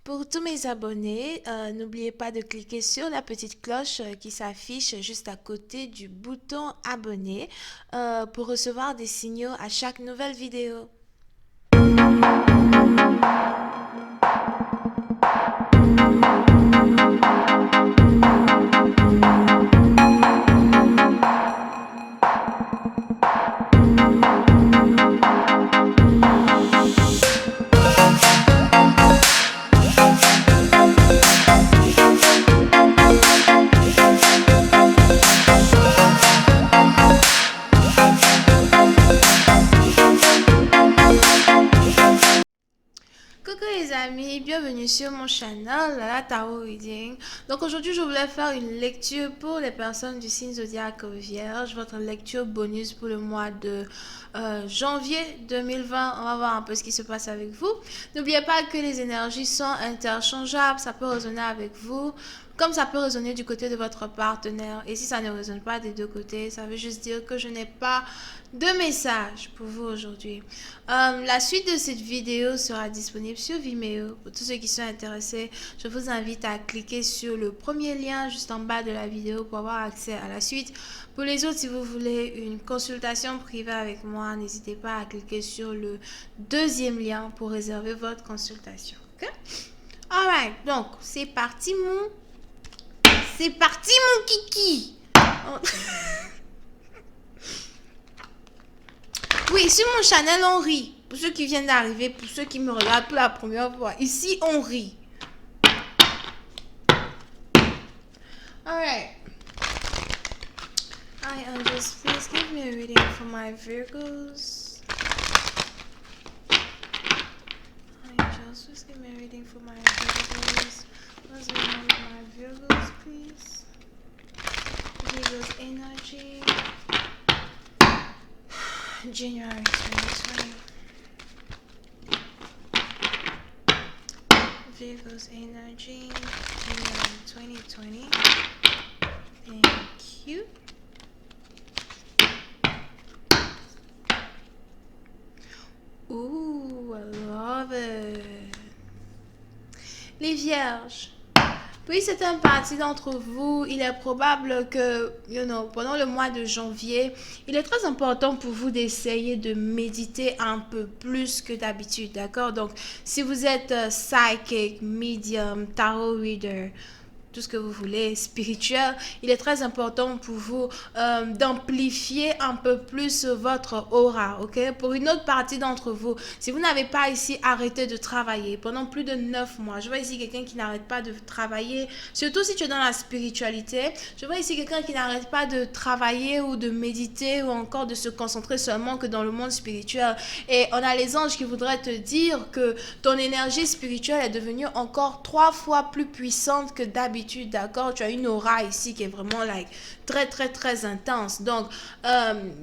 Pour tous mes abonnés, n'oubliez pas de cliquer sur la petite cloche qui s'affiche juste à côté du bouton abonner pour recevoir des signaux à chaque nouvelle vidéo. Coucou les amis, bienvenue sur mon channel Lala Tarot Reading. Donc aujourd'hui je voulais faire une lecture pour les personnes du signe zodiaque Vierge, votre lecture bonus pour le mois de janvier 2020. On va voir un peu ce qui se passe avec vous. N'oubliez pas que les énergies sont interchangeables, ça peut résonner avec vous comme ça peut résonner du côté de votre partenaire. Et si ça ne résonne pas des deux côtés, ça veut juste dire que je n'ai pas de message pour vous aujourd'hui. La suite de cette vidéo sera disponible sur Vimeo. Pour tous ceux qui sont intéressés, je vous invite à cliquer sur le premier lien juste en bas de la vidéo pour avoir accès à la suite. Pour les autres, si vous voulez une consultation privée avec moi, n'hésitez pas à cliquer sur le deuxième lien pour réserver votre consultation. Ok? Alright, donc c'est parti mon kiki. Oui, sur mon channel, on rit. Pour ceux qui viennent d'arriver, pour ceux qui me regardent pour la première fois, ici, on rit. Alright. Hi, Angels, please give me a reading for my Virgos. Hi, Angels, please give me a reading for my Virgos. What's going on with my Virgos, please? Virgos energy. January 2020. Virgos energy. January 2020. Thank you. Ooh, I love it. Les Vierges. Puis c'est un parti d'entre vous, il est probable que, pendant le mois de janvier, il est très important pour vous d'essayer de méditer un peu plus que d'habitude, d'accord? Donc, si vous êtes psychic, medium, tarot reader, tout ce que vous voulez, spirituel, il est très important pour vous d'amplifier un peu plus votre aura, ok? Pour une autre partie d'entre vous, si vous n'avez pas ici arrêté de travailler pendant plus de 9 mois, je vois ici quelqu'un qui n'arrête pas de travailler, surtout si tu es dans la spiritualité, je vois ici quelqu'un qui n'arrête pas de travailler ou de méditer ou encore de se concentrer seulement que dans le monde spirituel. Et on a les anges qui voudraient te dire que ton énergie spirituelle est devenue encore 3 fois plus puissante que d'habitude. D'accord, tu as une aura ici qui est vraiment très intense. Donc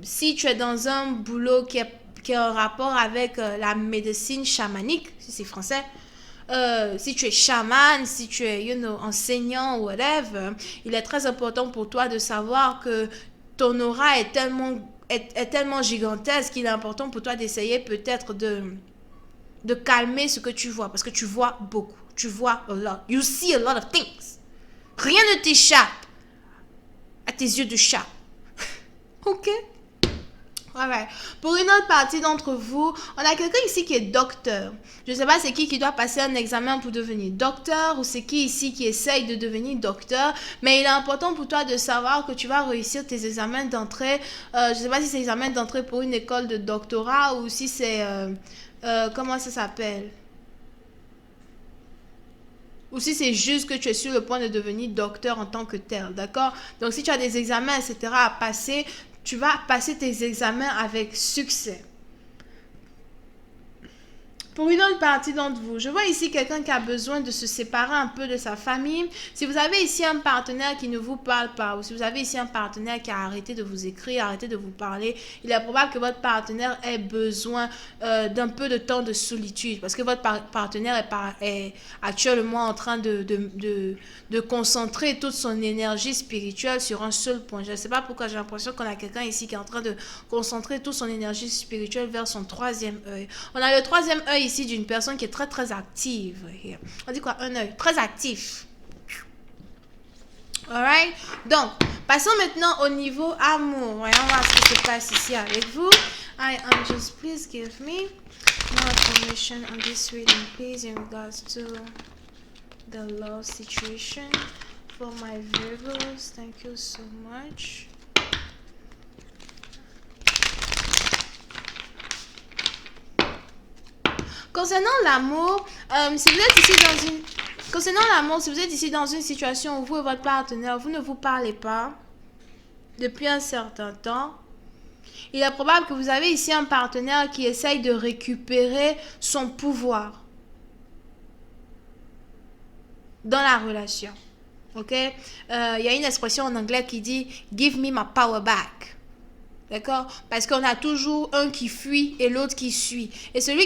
si tu es dans un boulot qui est en rapport avec la médecine chamanique, si c'est français, si tu es chaman, si tu es enseignant ou whatever, il est très important pour toi de savoir que ton aura est tellement gigantesque qu'il est important pour toi d'essayer peut-être de calmer ce que tu vois, parce que tu vois beaucoup, tu vois a lot, you see a lot of things. Rien ne t'échappe à tes yeux de chat. Ok? Ouais. Pour une autre partie d'entre vous, on a quelqu'un ici qui est docteur. Je ne sais pas c'est qui doit passer un examen pour devenir docteur ou c'est qui ici qui essaye de devenir docteur. Mais il est important pour toi de savoir que tu vas réussir tes examens d'entrée. Je ne sais pas si c'est examen d'entrée pour une école de doctorat ou si c'est... comment ça s'appelle? Ou si c'est juste que tu es sur le point de devenir docteur en tant que tel, d'accord? Donc, si tu as des examens, etc. à passer, tu vas passer tes examens avec succès. Pour une autre partie d'entre vous, je vois ici quelqu'un qui a besoin de se séparer un peu de sa famille. Si vous avez ici un partenaire qui ne vous parle pas, ou si vous avez ici un partenaire qui a arrêté de vous écrire, arrêté de vous parler, il est probable que votre partenaire ait besoin d'un peu de temps de solitude, parce que votre partenaire est actuellement en train de concentrer toute son énergie spirituelle sur un seul point. Je ne sais pas pourquoi j'ai l'impression qu'on a quelqu'un ici qui est en train de concentrer toute son énergie spirituelle vers son troisième œil. On a le troisième œil ici d'une personne qui est très très active. On dit quoi? Un œil très actif. Alright? Donc, passons maintenant au niveau amour. Voyons voir ce qui se passe ici avec vous. I am just, please give me more information on this reading, please, in regards to the love situation for my Virgos. Thank you so much. Concernant l'amour, si vous êtes ici dans une... Concernant l'amour, si vous êtes ici dans une situation où vous et votre partenaire, vous ne vous parlez pas depuis un certain temps, il est probable que vous avez ici un partenaire qui essaye de récupérer son pouvoir dans la relation. Ok? Y a une expression en anglais qui dit « Give me my power back ». D'accord? Parce qu'on a toujours un qui fuit et l'autre qui suit. Et celui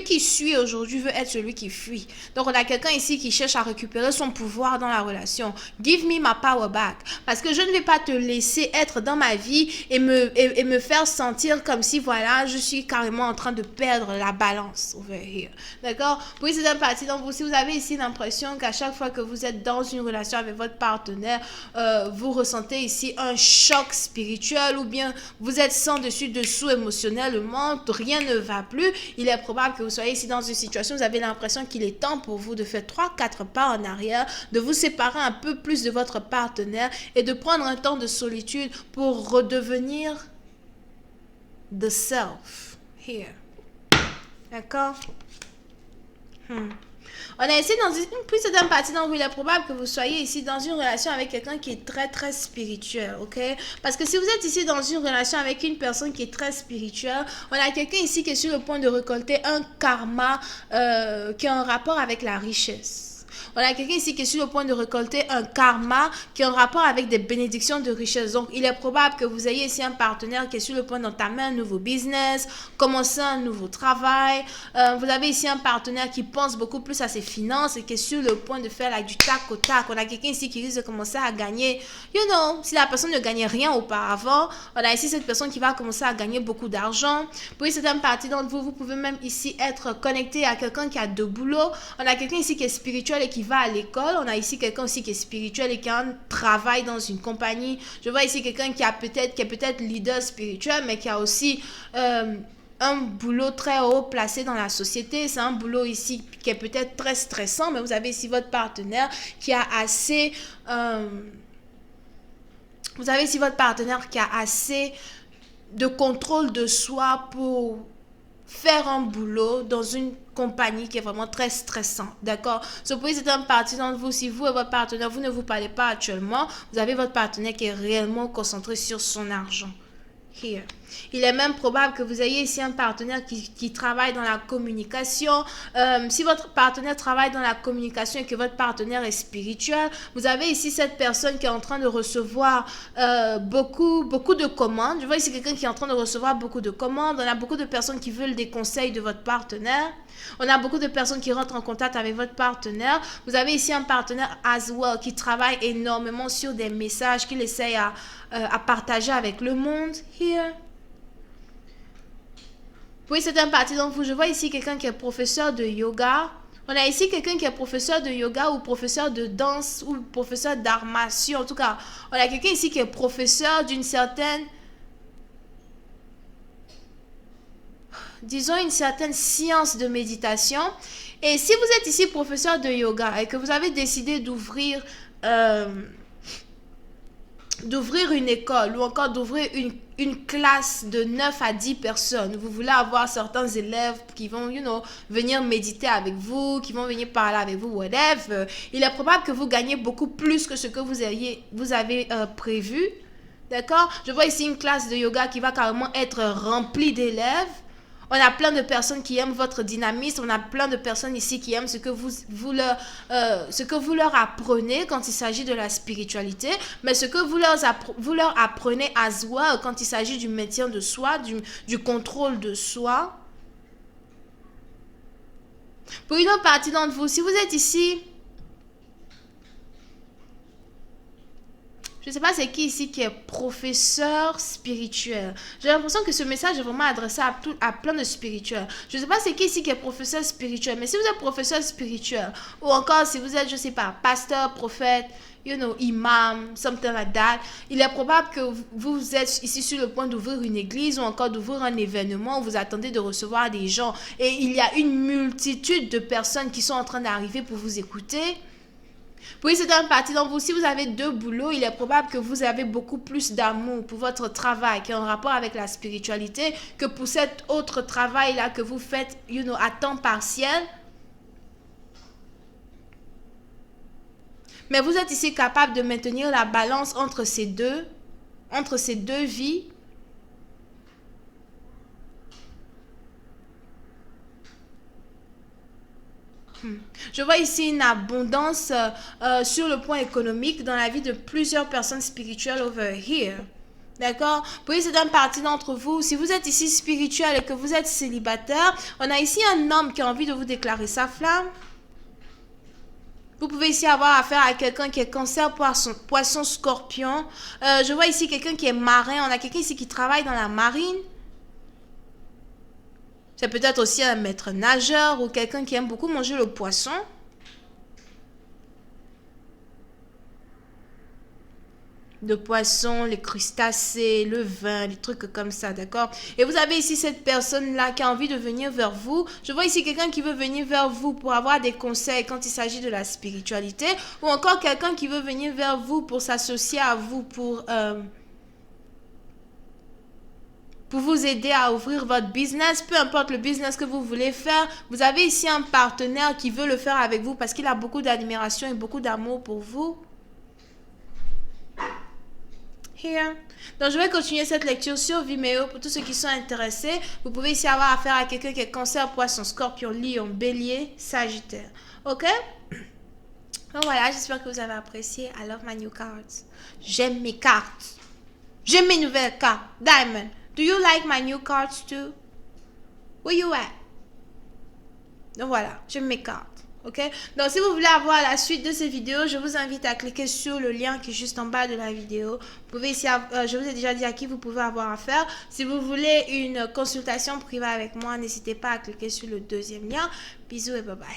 qui suit aujourd'hui veut être celui qui fuit. Donc, on a quelqu'un ici qui cherche à récupérer son pouvoir dans la relation. Give me my power back. Parce que je ne vais pas te laisser être dans ma vie et me faire sentir comme si, voilà, je suis carrément en train de perdre la balance over here. D'accord? Oui, c'est un parti. Donc, si vous avez ici l'impression qu'à chaque fois que vous êtes dans une relation avec votre partenaire, vous ressentez ici un choc spirituel ou bien vous êtes sans dessus-dessous émotionnellement, rien ne va plus, il est probable que vous soyez ici dans une situation où vous avez l'impression qu'il est temps pour vous de faire 3-4 pas en arrière, de vous séparer un peu plus de votre partenaire et de prendre un temps de solitude pour redevenir the self. Here. D'accord? On est ici dans une plus certaine partie donc il est probable que vous soyez ici dans une relation avec quelqu'un qui est très très spirituel, ok? Parce que si vous êtes ici dans une relation avec une personne qui est très spirituelle, on a quelqu'un ici qui est sur le point de récolter un karma qui a un rapport avec la richesse. On a quelqu'un ici qui est sur le point de récolter un karma qui a un rapport avec des bénédictions de richesse. Donc, il est probable que vous ayez ici un partenaire qui est sur le point d'entamer un nouveau business, commencer un nouveau travail. Vous avez ici un partenaire qui pense beaucoup plus à ses finances et qui est sur le point de faire du tac au tac. On a quelqu'un ici qui risque de commencer à gagner, si la personne ne gagnait rien auparavant, on a ici cette personne qui va commencer à gagner beaucoup d'argent. Pour une certaine partie d'entre vous, vous pouvez même ici être connecté à quelqu'un qui a 2 boulots. On a quelqu'un ici qui est spirituel et qui va à l'école. On a ici quelqu'un aussi qui est spirituel et qui a un travail dans une compagnie. Je vois ici quelqu'un qui est peut-être leader spirituel, mais qui a aussi un boulot très haut placé dans la société. C'est un boulot ici qui est peut-être très stressant, mais vous avez ici votre partenaire qui a assez... vous avez ici votre partenaire qui a assez de contrôle de soi pour faire un boulot dans une compagnie qui est vraiment très stressante, d'accord? So, pour c'est un parti d'entre vous, si vous et votre partenaire, vous ne vous parlez pas actuellement, vous avez votre partenaire qui est réellement concentré sur son argent. Here. Il est même probable que vous ayez ici un partenaire qui travaille dans la communication. Si votre partenaire travaille dans la communication et que votre partenaire est spirituel, vous avez ici cette personne qui est en train de recevoir beaucoup de commandes. Je vois ici quelqu'un qui est en train de recevoir beaucoup de commandes. On a beaucoup de personnes qui veulent des conseils de votre partenaire. On a beaucoup de personnes qui rentrent en contact avec votre partenaire. Vous avez ici un partenaire as well qui travaille énormément sur des messages qu'il essaye à partager avec le monde. Here. Oui, c'est un parti d'entre vous. Je vois ici quelqu'un qui est professeur de yoga. On a ici quelqu'un qui est professeur de yoga ou professeur de danse ou professeur d'arts martiaux. En tout cas, on a quelqu'un ici qui est professeur d'une certaine... disons une certaine science de méditation. Et si vous êtes ici professeur de yoga et que vous avez décidé d'ouvrir une école ou encore d'ouvrir une classe de 9 à 10 personnes, vous voulez avoir certains élèves qui vont, venir méditer avec vous, qui vont venir parler avec vous, whatever, il est probable que vous gagnez beaucoup plus que ce que vous avez prévu. D'accord? Je vois ici une classe de yoga qui va carrément être remplie d'élèves. On a plein de personnes qui aiment votre dynamisme. On a plein de personnes ici qui aiment ce que vous leur apprenez quand il s'agit de la spiritualité. Mais ce que vous leur apprenez as well quand il s'agit du maintien de soi, du contrôle de soi. Pour une autre partie d'entre vous, si vous êtes ici Je ne sais pas c'est qui ici qui est professeur spirituel. J'ai l'impression que ce message est vraiment adressé à plein de spirituels. Je ne sais pas c'est qui ici qui est professeur spirituel. Mais si vous êtes professeur spirituel, ou encore si vous êtes, je ne sais pas, pasteur, prophète, imam, something like that, il est probable que vous êtes ici sur le point d'ouvrir une église ou encore d'ouvrir un événement où vous attendez de recevoir des gens. Et il y a une multitude de personnes qui sont en train d'arriver pour vous écouter. Puis c'est une partie d'entre vous. Si vous avez 2 boulots, il est probable que vous avez beaucoup plus d'amour pour votre travail qui est en rapport avec la spiritualité que pour cet autre travail-là que vous faites, à temps partiel. Mais vous êtes ici capable de maintenir la balance entre ces deux vies. Je vois ici une abondance sur le point économique dans la vie de plusieurs personnes spirituelles over here. D'accord? Puis c'est une partie d'entre vous. Si vous êtes ici spirituel et que vous êtes célibataire, on a ici un homme qui a envie de vous déclarer sa flamme. Vous pouvez ici avoir affaire à quelqu'un qui est cancer, poisson, scorpion. Je vois ici quelqu'un qui est marin. On a quelqu'un ici qui travaille dans la marine. C'est peut-être aussi un maître nageur ou quelqu'un qui aime beaucoup manger le poisson. Le poisson, les crustacés, le vin, des trucs comme ça, d'accord? Et vous avez ici cette personne-là qui a envie de venir vers vous. Je vois ici quelqu'un qui veut venir vers vous pour avoir des conseils quand il s'agit de la spiritualité. Ou encore quelqu'un qui veut venir vers vous pour s'associer à vous, pour vous aider à ouvrir votre business, peu importe le business que vous voulez faire. Vous avez ici un partenaire qui veut le faire avec vous parce qu'il a beaucoup d'admiration et beaucoup d'amour pour vous. Here. Donc, je vais continuer cette lecture sur Vimeo pour tous ceux qui sont intéressés. Vous pouvez ici avoir affaire à quelqu'un qui est cancer, poisson, scorpion, lion, bélier, sagittaire. Ok? Donc voilà, j'espère que vous avez apprécié. I love my new cards. J'aime mes cartes. J'aime mes nouvelles cartes. Diamond. Do you like my new cards too? Where you at? Donc voilà, j'aime mes cartes. Ok? Donc si vous voulez avoir la suite de ces vidéos, je vous invite à cliquer sur le lien qui est juste en bas de la vidéo. Vous pouvez ici, je vous ai déjà dit à qui vous pouvez avoir affaire. Si vous voulez une consultation privée avec moi, n'hésitez pas à cliquer sur le 2e lien. Bisous et bye bye.